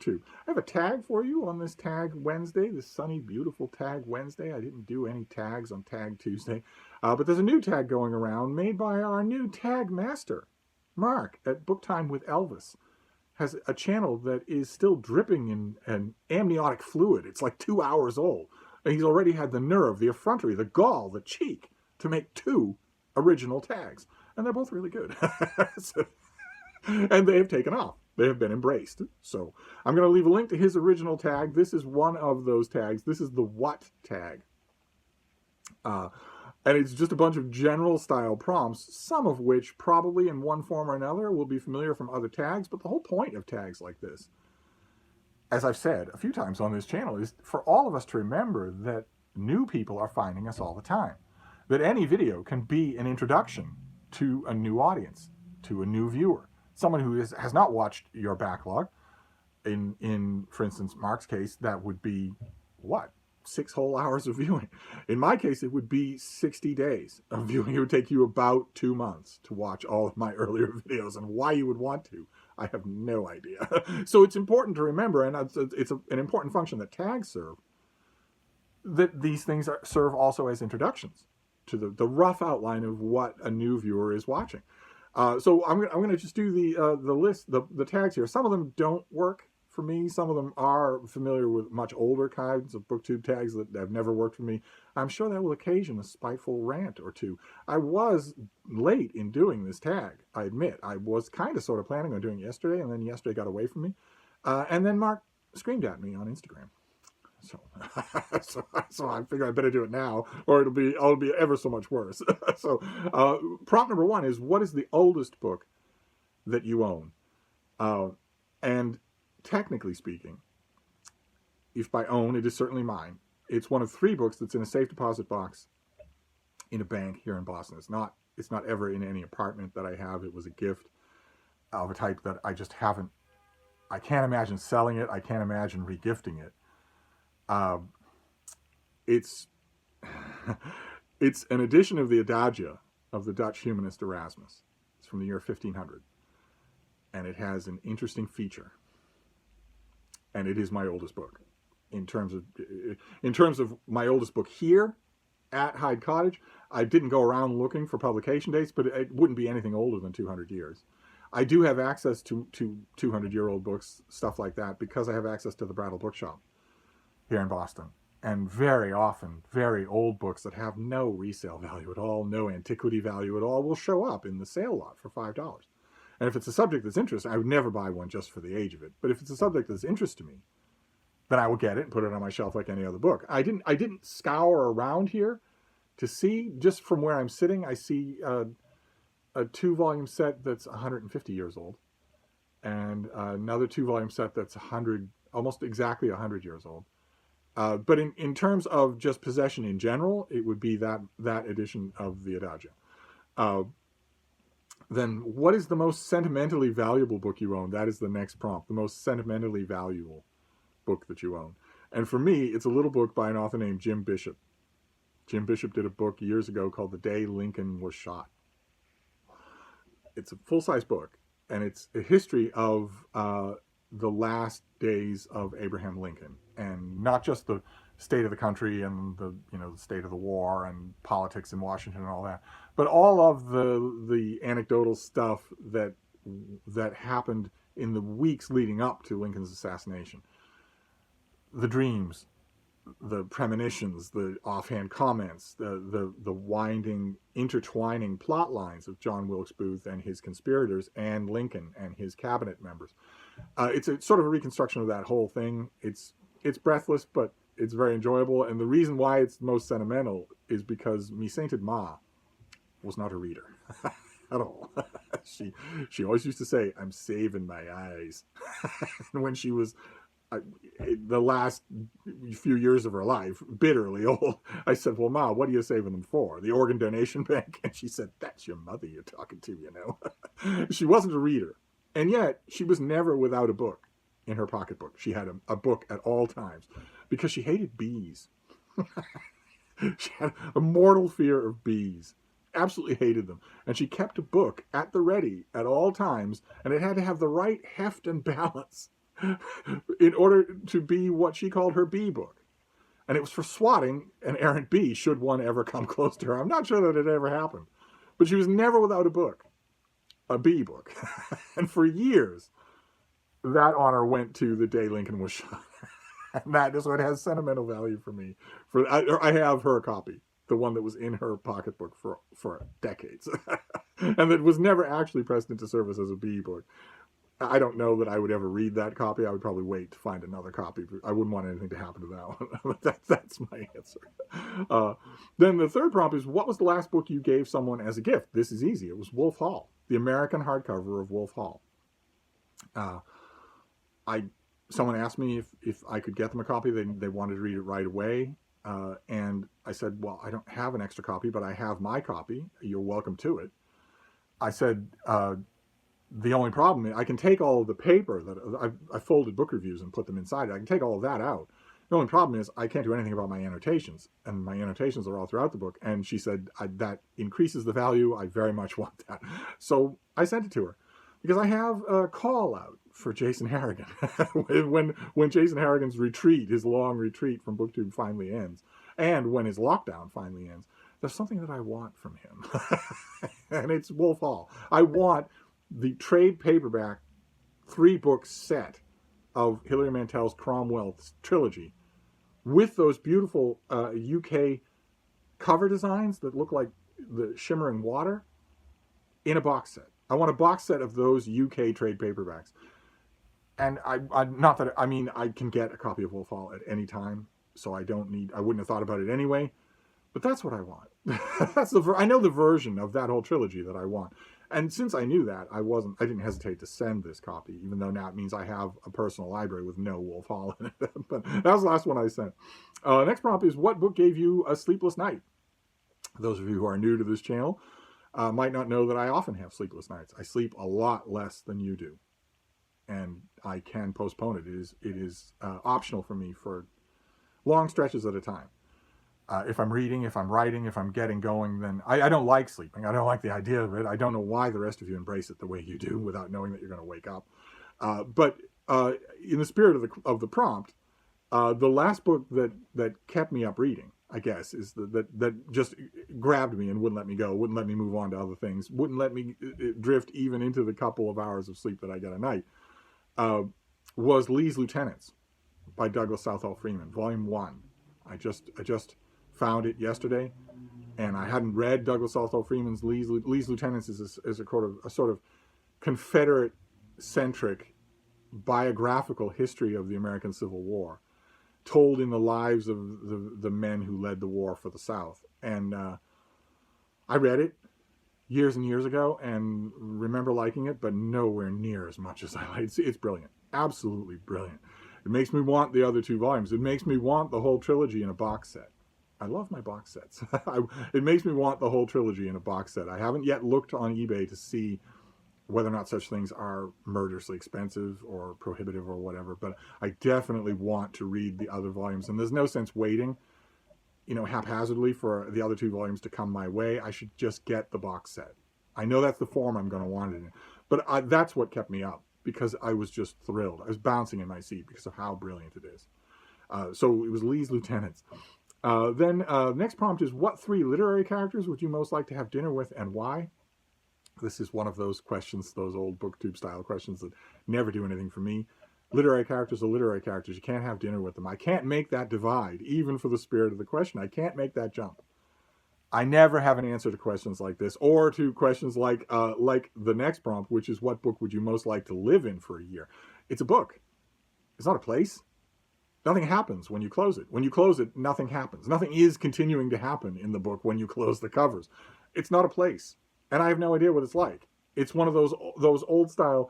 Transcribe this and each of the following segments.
two. I have a tag for you on this Tag Wednesday, this sunny, beautiful Tag Wednesday. I didn't do any tags on Tag Tuesday, but there's a new tag going around made by our new tag master, Mark, at BookTime with Elvis. Has a channel that is still dripping in amniotic fluid. It's like 2 hours old. And he's already had the nerve, the effrontery, the gall, the cheek to make 2 original tags. And they're both really good. And they have taken off. They have been embraced. So I'm going to leave a link to his original tag. This is one of those tags. This is the what tag. And it's just a bunch of general style prompts, some of which probably in one form or another will be familiar from other tags. But the whole point of tags like this, as I've said a few times on this channel, is for all of us to remember that new people are finding us all the time. That any video can be an introduction to a new audience, to a new viewer. Someone who has not watched your backlog. In, for instance, Mark's case, that would be, what? 6 whole hours of viewing. In my case, it would be 60 days of viewing. It would take you about 2 months to watch all of my earlier videos, and why you would want to, I have no idea. So it's important to remember, and it's an important function that tags serve, that these things serve also as introductions to the rough outline of what a new viewer is watching. So I'm going to just do the list, the tags here. Some of them don't work for me. Some of them are familiar with much older kinds of BookTube tags that have never worked for me. I'm sure that will occasion a spiteful rant or two. I was late in doing this tag, I admit. I was kind of sort of planning on doing it yesterday, and then yesterday got away from me. And then Mark screamed at me on Instagram. So I figure I better do it now, or I'll be ever so much worse. So prompt number 1 is, what is the oldest book that you own? And technically speaking, if by own, it is certainly mine. It's one of 3 books that's in a safe deposit box in a bank here in Boston. It's not ever in any apartment that I have. It was a gift of a type that I just haven't. I can't imagine selling it. I can't imagine regifting it. It's an edition of the Adagia of the Dutch humanist Erasmus. It's from the year 1500, and it has an interesting feature. And it is my oldest book, in terms of my oldest book here at Hyde Cottage. I didn't go around looking for publication dates, but it wouldn't be anything older than 200 years. I do have access to 200-year-old books, stuff like that, because I have access to the Brattle Bookshop here in Boston. And very often, very old books that have no resale value at all, no antiquity value at all, will show up in the sale lot for $5. And if it's a subject that's interesting, I would never buy one just for the age of it. But if it's a subject that's interesting to me, then I will get it and put it on my shelf like any other book. I didn't scour around here to see. Just from where I'm sitting, I see a 2-volume set that's 150 years old, and another 2-volume set that's almost exactly 100 years old. But in terms of just possession in general, it would be that edition of the Adagia. Then what is the most sentimentally valuable book you own? That is the next prompt. The most sentimentally valuable book that you own. And for me, it's a little book by an author named Jim Bishop. Jim Bishop did a book years ago called The Day Lincoln Was Shot. It's a full-size book, and it's a history of the last days of Abraham Lincoln, and not just the state of the country and the state of the war and politics in Washington and all that, but all of the anecdotal stuff that happened in the weeks leading up to Lincoln's assassination. The dreams, the premonitions, the offhand comments, the winding, intertwining plot lines of John Wilkes Booth and his conspirators, and Lincoln and his cabinet members. It's a sort of a reconstruction of that whole thing. It's breathless, but it's very enjoyable. And the reason why it's most sentimental is because me sainted Ma was not a reader at all. She always used to say, "I'm saving my eyes." And when she was the last few years of her life, bitterly old, I said, "Well, Ma, what are you saving them for? The organ donation bank?" And she said, "That's your mother you're talking to, She wasn't a reader. And yet, she was never without a book in her pocketbook. She had a book at all times, because she hated bees. She had a mortal fear of bees. Absolutely hated them. And she kept a book at the ready at all times, and it had to have the right heft and balance in order to be what she called her bee book. And it was for swatting an errant bee, should one ever come close to her. I'm not sure that it ever happened. But she was never without a book, a bee book. And for years, that honor went to the day Lincoln was shot. And that is what has sentimental value for me. I have her copy, the one that was in her pocketbook for decades. And that was never actually pressed into service as a bee book. I don't know that I would ever read that copy. I would probably wait to find another copy. I wouldn't want anything to happen to that one. That's my answer. Then the third prompt is, what was the last book you gave someone as a gift? This is easy. It was Wolf Hall, the American hardcover of Wolf Hall. Someone asked me if I could get them a copy. They wanted to read it right away. And I said, well, I don't have an extra copy, but I have my copy. You're welcome to it. I said, the only problem is I can take all of the paper that I folded book reviews and put them inside. I can take all of that out. The only problem is I can't do anything about my annotations, and my annotations are all throughout the book. And she said, that increases the value. I very much want that. So I sent it to her because I have a call out for Jason Harrigan. when Jason Harrigan's retreat, his long retreat from BookTube finally ends, and when his lockdown finally ends, there's something that I want from him. And it's Wolf Hall. I want the trade paperback 3-book set of Hilary Mantel's Cromwell's trilogy with those beautiful UK cover designs that look like the shimmering water in a box set. I want a box set of those UK trade paperbacks. And I can get a copy of Wolf Hall at any time, so I wouldn't have thought about it anyway. But that's what I want. I know the version of that whole trilogy that I want. And since I knew that, I didn't hesitate to send this copy, even though now it means I have a personal library with no Wolf Hall in it. But that was the last one I sent. Next prompt is, what book gave you a sleepless night? Those of you who are new to this channel might not know that I often have sleepless nights. I sleep a lot less than you do. And I can postpone it. It is optional for me for long stretches at a time. If I'm reading, if I'm writing, if I'm getting going, then I don't like sleeping. I don't like the idea of it. I don't know why the rest of you embrace it the way you do without knowing that you're going to wake up. But in the spirit of the prompt, the last book that kept me up reading, I guess, is that just grabbed me and wouldn't let me go, wouldn't let me move on to other things, wouldn't let me drift even into the couple of hours of sleep that I get a night, was Lee's Lieutenants by Douglas Southall Freeman, Volume 1. I just found it yesterday, and I hadn't read Douglas Southall Freeman's Lee's Lieutenants. Is a sort of Confederate-centric biographical history of the American Civil War, told in the lives of the men who led the war for the South. And I read it years and years ago and remember liking it, but nowhere near as much as I like. It's brilliant, absolutely brilliant. It makes me want the other 2 volumes. It makes me want the whole trilogy in a box set. I love my box sets. It makes me want the whole trilogy in a box set. I haven't yet looked on eBay to see whether or not such things are murderously expensive or prohibitive or whatever, but I definitely want to read the other volumes. And there's no sense waiting, haphazardly for the other 2 volumes to come my way. I should just get the box set. I know that's the form I'm going to want it in, but that's what kept me up, because I was just thrilled. I was bouncing in my seat because of how brilliant it is. So it was Lee's Lieutenants. Then next prompt is, what 3 literary characters would you most like to have dinner with and why? This is one of those questions, those old BookTube style questions that never do anything for me. Literary characters are literary characters. You can't have dinner with them. I can't make that divide, even for the spirit of the question. I can't make that jump. I never have an answer to questions like this, or to questions like the next prompt, which is, what book would you most like to live in for a year? It's a book. It's not a place. Nothing happens when you close it. When you close it, nothing happens. Nothing is continuing to happen in the book when you close the covers. It's not a place. And I have no idea what it's like. It's one of those old style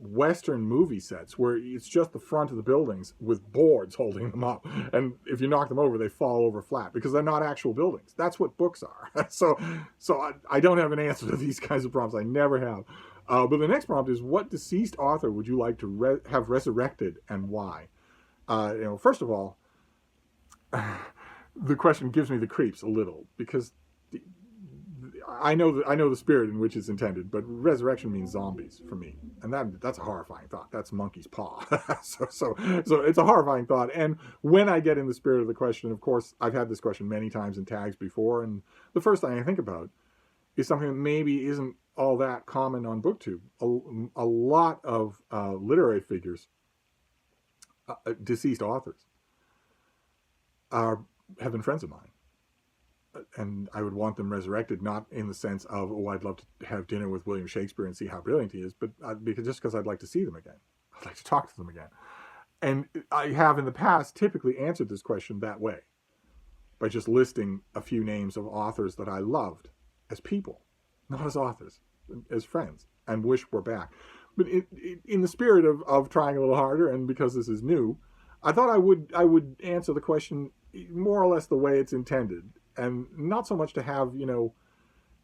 Western movie sets where it's just the front of the buildings with boards holding them up. And if you knock them over, they fall over flat because they're not actual buildings. That's what books are. So I don't have an answer to these kinds of prompts. I never have. But the next prompt is, what deceased author would you like to have resurrected and why? First of all, the question gives me the creeps a little, because I know the spirit in which it's intended, but resurrection means zombies for me, and that's a horrifying thought. That's monkey's paw. so it's a horrifying thought. And when I get in the spirit of the question, of course, I've had this question many times in tags before, and the first thing I think about is something that maybe isn't all that common on BookTube. A lot of literary figures, deceased authors, have been friends of mine. And I would want them resurrected, not in the sense of, oh, I'd love to have dinner with William Shakespeare and see how brilliant he is, but because I'd like to see them again. I'd like to talk to them again. And I have in the past typically answered this question that way, by just listing a few names of authors that I loved as people, not as authors, as friends, and wish were back. But in the spirit of trying a little harder, and because this is new, I thought I would answer the question more or less the way it's intended. And not so much to have,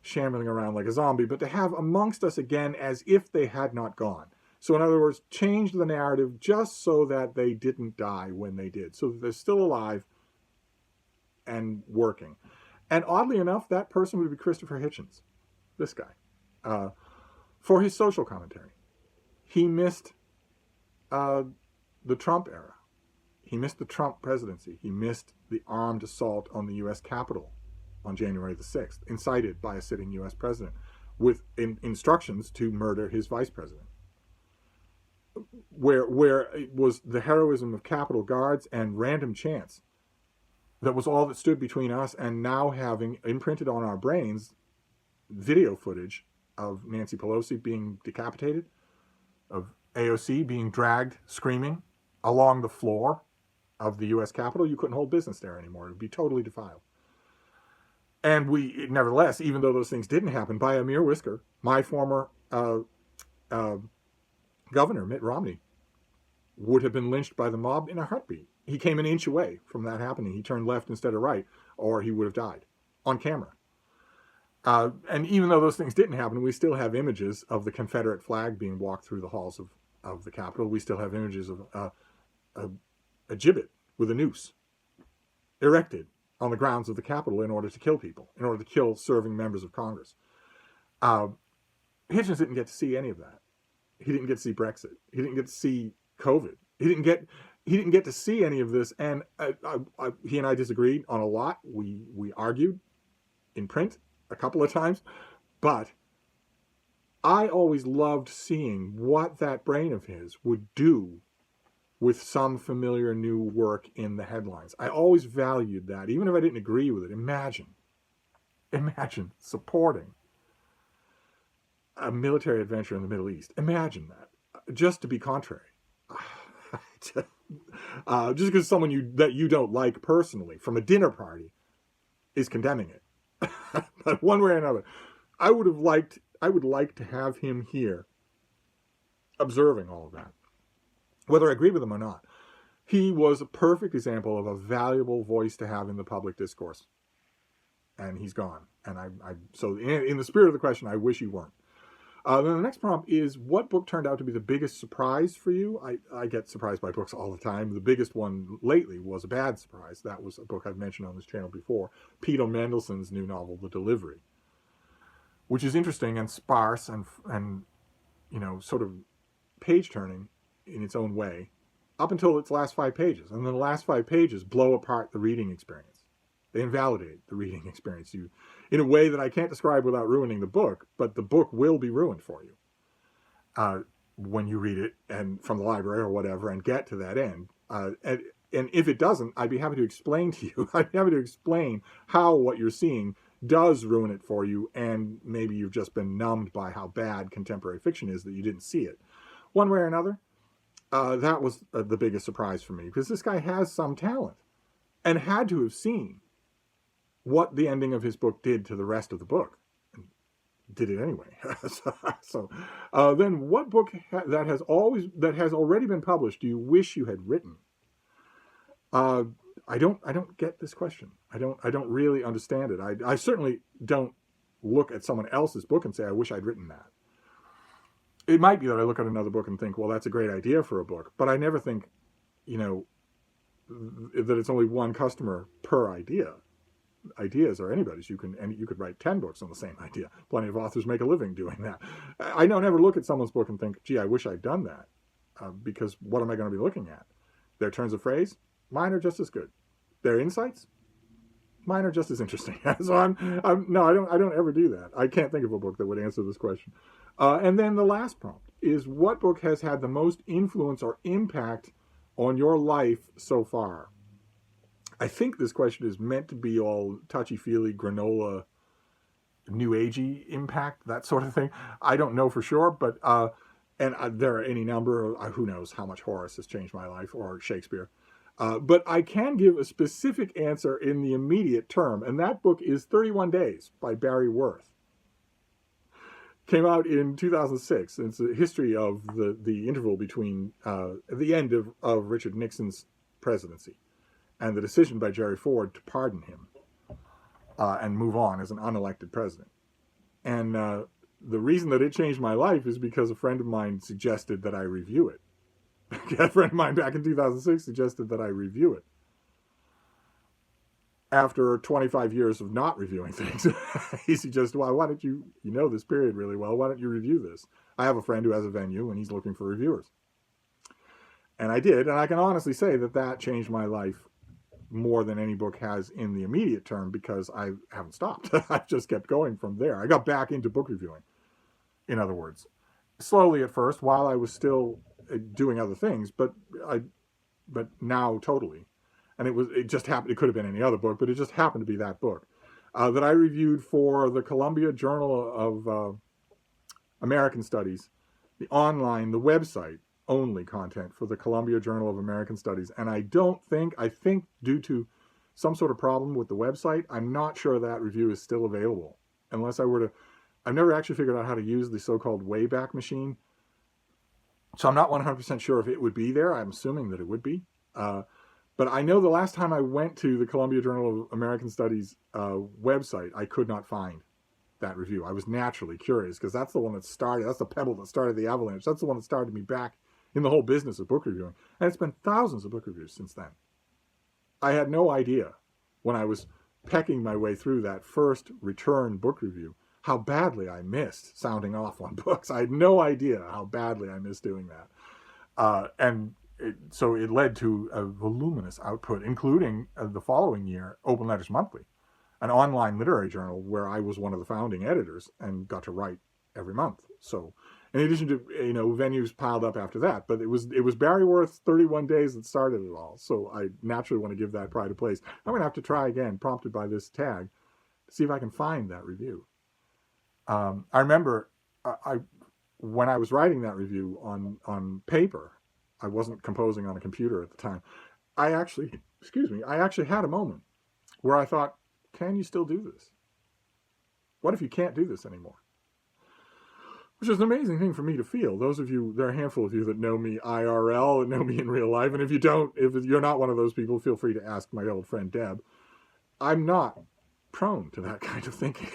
shambling around like a zombie, but to have amongst us again as if they had not gone. So in other words, change the narrative just so that they didn't die when they did. So that they're still alive and working. And oddly enough, that person would be Christopher Hitchens, this guy, for his social commentary. He missed the Trump era. He missed the Trump presidency. He missed the armed assault on the U.S. Capitol on January the 6th, incited by a sitting U.S. president, with instructions to murder his vice president. Where it was the heroism of Capitol guards and random chance that was all that stood between us and now having imprinted on our brains video footage of Nancy Pelosi being decapitated, of AOC being dragged screaming along the floor of the U.S. Capitol. You couldn't hold business there anymore. It would be totally defiled. And we, nevertheless, even though those things didn't happen, by a mere whisker, my former governor, Mitt Romney, would have been lynched by the mob in a heartbeat. He came an inch away from that happening. He turned left instead of right, or he would have died on camera. And even though those things didn't happen, we still have images of the Confederate flag being walked through the halls of the Capitol. We still have images of a gibbet with a noose erected on the grounds of the Capitol in order to kill people, in order to kill serving members of Congress. Hitchens didn't get to see any of that. He didn't get to see Brexit. He didn't get to see COVID. He didn't get to see any of this. And he and I disagreed on a lot. We argued in print a couple of times, but I always loved seeing what that brain of his would do with some familiar new work in the headlines. I always valued that, even if I didn't agree with it. Imagine supporting a military adventure in the Middle East. Imagine that, just to be contrary. Just because someone that you don't like personally from a dinner party is condemning it. But one way or another, I would like to have him here observing all of that, whether I agree with him or not. He was a perfect example of a valuable voice to have in the public discourse, and he's gone. And so in the spirit of the question, I wish he weren't. Then the next prompt is, what book turned out to be the biggest surprise for you? I get surprised by books all the time. The biggest one lately was a bad surprise. That was a book I've mentioned on this channel before, Peter Mandelson's new novel, The Delivery, which is interesting and sparse and sort of page-turning in its own way, up until its last 5 pages. And then the last 5 pages blow apart the reading experience. They invalidate the reading experience in a way that I can't describe without ruining the book, but the book will be ruined for you when you read it and from the library or whatever and get to that end. And if it doesn't, I'd be happy to explain to you. I'd be happy to explain how what you're seeing does ruin it for you, and maybe you've just been numbed by how bad contemporary fiction is that you didn't see it. One way or another, that was the biggest surprise for me, because this guy has some talent and had to have seen what the ending of his book did to the rest of the book. Did it anyway. Then what book that has already been published do you wish you had written? I don't get this question. I don't really understand it. I certainly don't look at someone else's book and say, I wish I'd written that. It might be that I look at another book and think, well, that's a great idea for a book, but I never think, that it's only one customer per idea. ideas are anybody's. You could write 10 books on the same idea. Plenty of authors make a living doing that. I don't ever look at someone's book and think, gee, I wish I'd done that, because what am I going to be looking at? Their turns of phrase, mine are just as good. Their insights, mine are just as interesting. So I don't ever do that. I can't think of a book that would answer this question. And then the last prompt is, what book has had the most influence or impact on your life so far? I think this question is meant to be all touchy-feely, granola, new agey impact, that sort of thing. I don't know for sure, but there are any number of, who knows how much Horace has changed my life, or Shakespeare. But I can give a specific answer in the immediate term, and that book is 31 Days by Barry Worth. Came out in 2006. It's a history of the interval between the end of Richard Nixon's presidency and the decision by Jerry Ford to pardon him and move on as an unelected president. And the reason that it changed my life is because a friend of mine suggested that I review it. A friend of mine back in 2006 suggested that I review it. After 25 years of not reviewing things, he suggested, well, why don't you know this period really well, why don't you review this? I have a friend who has a venue and he's looking for reviewers. And I did, and I can honestly say that changed my life more than any book has in the immediate term, because I haven't stopped. I've just kept going from there. I got back into book reviewing, in other words. Slowly at first, while I was still doing other things, but now totally. And it just happened, it could have been any other book, but it just happened to be that book that I reviewed for the Columbia Journal of American Studies, the website only content for the Columbia Journal of American Studies. And I think due to some sort of problem with the website, I'm not sure that review is still available. Unless I've never actually figured out how to use the so-called Wayback Machine. So I'm not 100% sure if it would be there. I'm assuming that it would be. But I know the last time I went to the Columbia Journal of American Studies website, I could not find that review. I was naturally curious, because that's the one that started, that's the pebble that started the avalanche. That's the one that started me back in the whole business of book reviewing. And it's been thousands of book reviews since then. I had no idea when I was pecking my way through that first return book review how badly I missed sounding off on books. I had no idea how badly I missed doing that. So it led to a voluminous output, including the following year, Open Letters Monthly, an online literary journal where I was one of the founding editors and got to write every month. So in addition to, venues piled up after that, but it was Barry Worth's 31 Days that started it all. So I naturally want to give that pride of place. I'm going to have to try again, prompted by this tag, to see if I can find that review. I remember when I was writing that review on paper, I wasn't composing on a computer at the time. I actually had a moment where I thought, can you still do this? What if you can't do this anymore? Which is an amazing thing for me to feel. There are a handful of you that know me IRL and know me in real life. And if you're not one of those people, feel free to ask my old friend Deb. I'm not prone to that kind of thinking.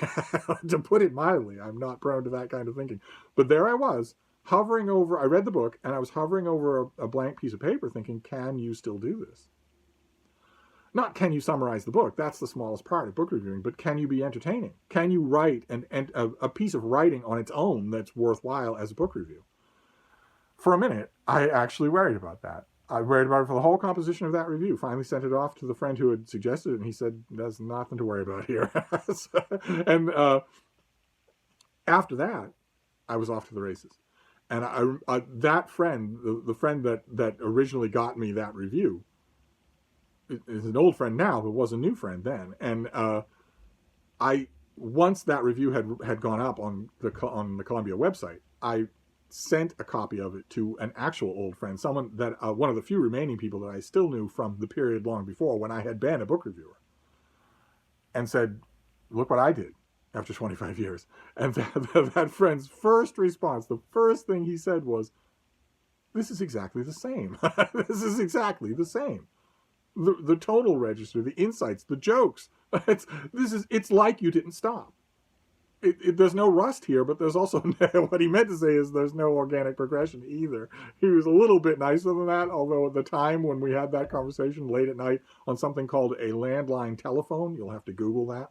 To put it mildly, I'm not prone to that kind of thinking. But there I was, hovering over, I read the book, and I was hovering over a blank piece of paper thinking, can you still do this? Not can you summarize the book, that's the smallest part of book reviewing, but can you be entertaining? Can you write a piece of writing on its own that's worthwhile as a book review? For a minute, I actually worried about that. I worried about it for the whole composition of that review. Finally sent it off to the friend who had suggested it, and he said, there's nothing to worry about here. And after that, I was off to the races. And that friend, the friend that originally got me that review, is an old friend now, but was a new friend then. And once that review had gone up on the Columbia website, I sent a copy of it to an actual old friend, someone that one of the few remaining people that I still knew from the period long before when I had been a book reviewer, and said, look what I did after 25 years. And that friend's first response, the first thing he said was, this is exactly the same. This is exactly the same. The total register, the insights, the jokes. It's like you didn't stop. there's no rust here, but there's also what he meant to say is there's no organic progression either. He was a little bit nicer than that, although at the time when we had that conversation late at night on something called a landline telephone, you'll have to Google that,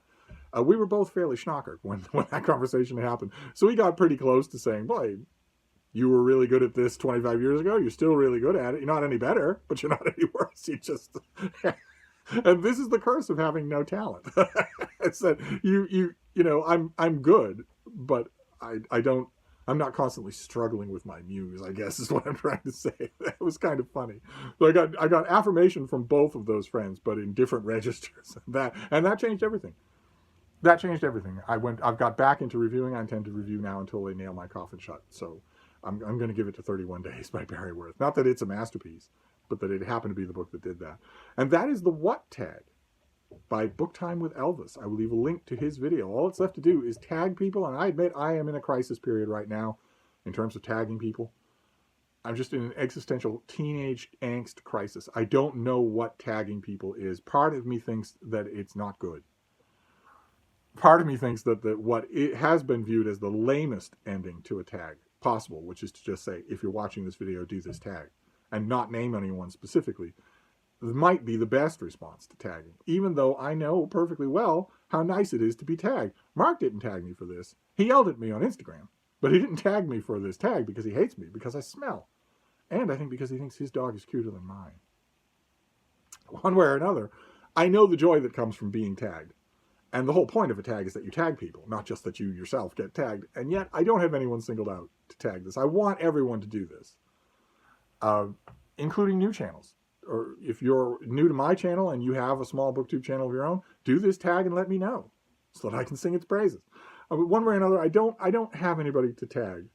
we were both fairly schnockered when that conversation happened. So he got pretty close to saying, boy, you were really good at this 25 years ago. You're still really good at it. You're not any better, but you're not any worse. You just... And this is the curse of having no talent. It's that you know, I'm good, but I'm not constantly struggling with my muse, I guess is what I'm trying to say. That was kind of funny. So I got affirmation from both of those friends, but in different registers. And that changed everything. That changed everything. I've got back into reviewing. I intend to review now until they nail my coffin shut. So I'm going to give it to 31 Days by Barry Worth. Not that it's a masterpiece, but that it happened to be the book that did that. And that is the What tag by BookTime with Elvis. I will leave a link to his video. All it's left to do is tag people, and I admit I am in a crisis period right now in terms of tagging people. I'm just in an existential teenage angst crisis. I don't know what tagging people is. Part of me thinks that it's not good. Part of me thinks that what it has been viewed as the lamest ending to a tag possible, which is to just say, if you're watching this video, do this tag, and not name anyone specifically, might be the best response to tagging, even though I know perfectly well how nice it is to be tagged. Mark didn't tag me for this. He yelled at me on Instagram, but he didn't tag me for this tag because he hates me, because I smell. And I think because he thinks his dog is cuter than mine. One way or another, I know the joy that comes from being tagged. And the whole point of a tag is that you tag people, not just that you yourself get tagged. And yet, I don't have anyone singled out to tag this. I want everyone to do this, including new channels. Or if you're new to my channel and you have a small booktube channel of your own, do this tag and let me know so that I can sing its praises. But one way or another, I don't have anybody to tag.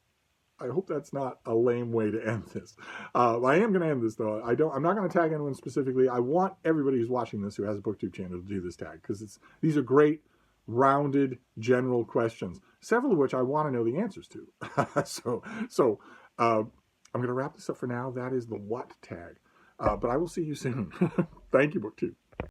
I hope that's not a lame way to end this. I am going to end this though. I'm not going to tag anyone specifically. I want everybody who's watching this who has a booktube channel to do this tag, because these are great, rounded, general questions, several of which I want to know the answers to. So I'm going to wrap this up for now. That is the What tag. But I will see you soon. Thank you, BookTube.